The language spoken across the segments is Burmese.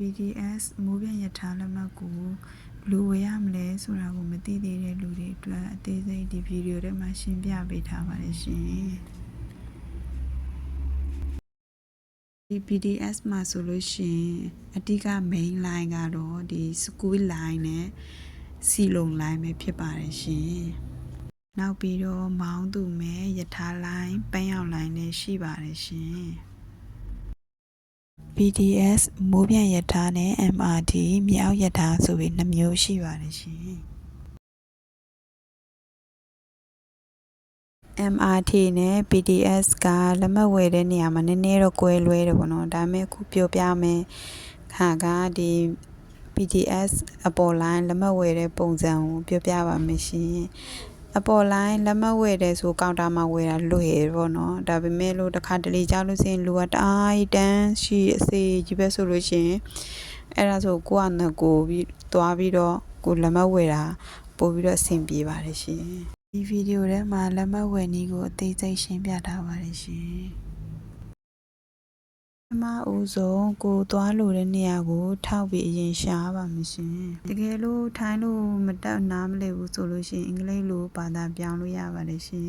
BTS မိုးပြန်ရထားလက်မှတ်ကိုဘယ်လိုဝယ်ရမလဲဆိုတာကိုမသိသေးတဲ့လူတွေအတွက်အသေးစိတ်ဒီဗီဒီယိုထဲမှာရှင်းပြပေးထားပါတယ်ရှင်ဒီ BTS မှာဆိုလို့ရှိရင်အဓိက main line ကတော့ဒီ school line နဲ့စီလုံ line ပဲဖြစ်ပါတယ်ရှင်နောက်ပြီးတော့မောင်းသူမဲ့ရထား line ပန်းရောင် line နဲ့ရှိပါတယ်ရှင် BTS မိုးပြန်ရထားနဲ့ MRT မြေအောက်ရထားဆိုပြီး2မျိုးရှိပါတယ်ရှင် MRT နဲ့ BTS ကလက်မှတ်ဝယ်တဲ့နေရာမှာနည်းနည်းတော့ကွဲလွဲတယ်ပေါ့နော်ဒါပေမဲ့အခုပြောပြမယ်ခါကဒီ BTS အပေါ် line လက်မှတ်ဝယ်တဲ့ပုံစံကိုပြောပြပါမယ်ရှင်အပေါ် line လက်မှတ်ဝယ်တယ်ဆိုကောင်တာမှာဝယ်တာလွယ်ပေါ့နော်ဒါပေမဲ့လို့တစ်ခါတလေကြောက်လို့စရင်လူကတအားတန်းရှိအစေကြီးပဲဆိုလို့ရှိရင်အဲ့ဒါဆိုကိုကနဲ့ကိုပြီးသွားပြီးတော့ကိုလက်မှတ်ဝယ်တာပို့ပြီးတော့အဆင်ပြေပါတယ်ရှင်ဒီဗီဒီယိုထဲမှာလက်မှတ်ဝယ်နည်းကိုအသေးစိတ်ရှင်းပြထားပါတယ်ရှင်ပထမဦးဆုံးကိုသွားလို့တဲ့နေရာကိုထောက်ပြီးအရင်ရှာပါမယ်ရှင်တကယ်လို့ထိုင်းလို့မတက်နားမလဲဘူးဆိုလို့ရှိရင်အင်္ဂလိပ်လိုဘာသာပြောင်းလို့ရပါတယ်ရှင်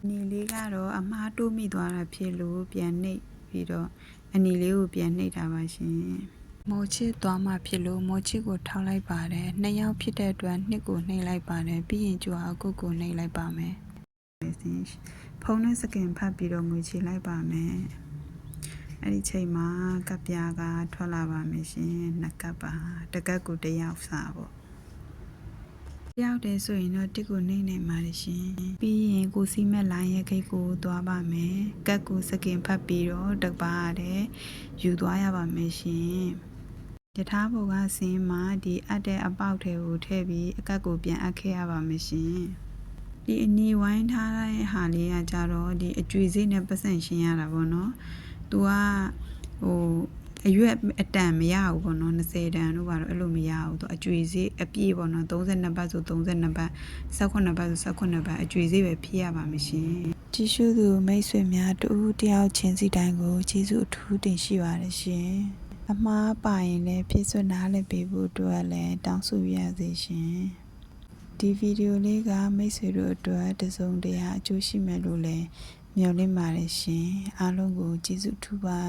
အနေလေးကတော့အမှားတိုးမိသွားတာဖြစ်လို့ပြန်နှိပ်ပြီးတော့အနေလေးကိုပြန်နှိပ်တာပါရှင်မော်ချစ်သွားမှဖြစ်လို့မော်ချစ်ကိုထောက်လိုက်ပါတယ်2ယောက်ဖြစ်တဲ့အတွက်2ကိုနှိပ်လိုက်ပါတယ်ပြီးရင်ကြွားအကုတ်ကိုနှိပ်လိုက်ပါမယ်ဖုန်းနဲ့စကင်ဖတ်ပြီးတော့ငွေချေလိုက်ပါမယ်အဲ့ဒီချိန်မှာကပ်ပြားကထွက်လာပါမယ်ရှင်2ကပ်ပါတစ်ကပ်ကို1ယောက်စားပေါ့ရောက်တယ်ဆိုရင်တော့တစ်ကိုနှိမ့်နေပါတယ်ရှင်ပြီးရင်ကိုစီးမဲ့လိုင်းရဲ့ဂိတ်ကိုသွားပါမယ်ကတ်ကိုစကင်ဖတ်ပြီးတော့တစ်ပါးတဲ့ယူသွားရပါမယ်ရှင်ယထာဘောကဆင်းမှာဒီအပ်တဲ့အပေါက်ထဲကိုထည့်ပြီးအကတ်ကိုပြန်အပ်ခဲ့ရပါမယ်ရှင်ဒီအနီဝိုင်းထားတဲ့ဟာလေးကကြတော့ဒီအကျွေစိတ်နဲ့ပတ်စံရှင်းရတာပေါ့နော်သူကအရွက်အတန်မရဘူးပေါ့နော်20တန်တို့ဘာလို့အဲ့လိုမရဘူးသူအကျွေစိတ်အပြည့်ပေါ့နော်32ဘတ်ဆို32ဘတ်18ဘတ်ဆို18ဘတ်အကျွေစိတ်ပဲဖြည့်ရပါမယ်ရှင်ကြည့်ရှုသူမိတ်ဆွေများတူတယောက်ချင်းစီတိုင်းကိုကျေးဇူးအထူးတင်ရှိပါတယ်ရှင်အမှားပါရင်လည်းဖြည့်စွတ်နားလည်ပေးဖို့အတွက်လည်းတောင်းဆိုရစေရှင်ဒီဗီဒီယိုလေးကမိတ်ဆွေတို့အတွက်တစုံတရာအကျိုးရှိမယ်လို့လည်းမျှော်လင့်ပါတယ်ရှင်အားလုံးကိုကျေးဇူးထူးပါ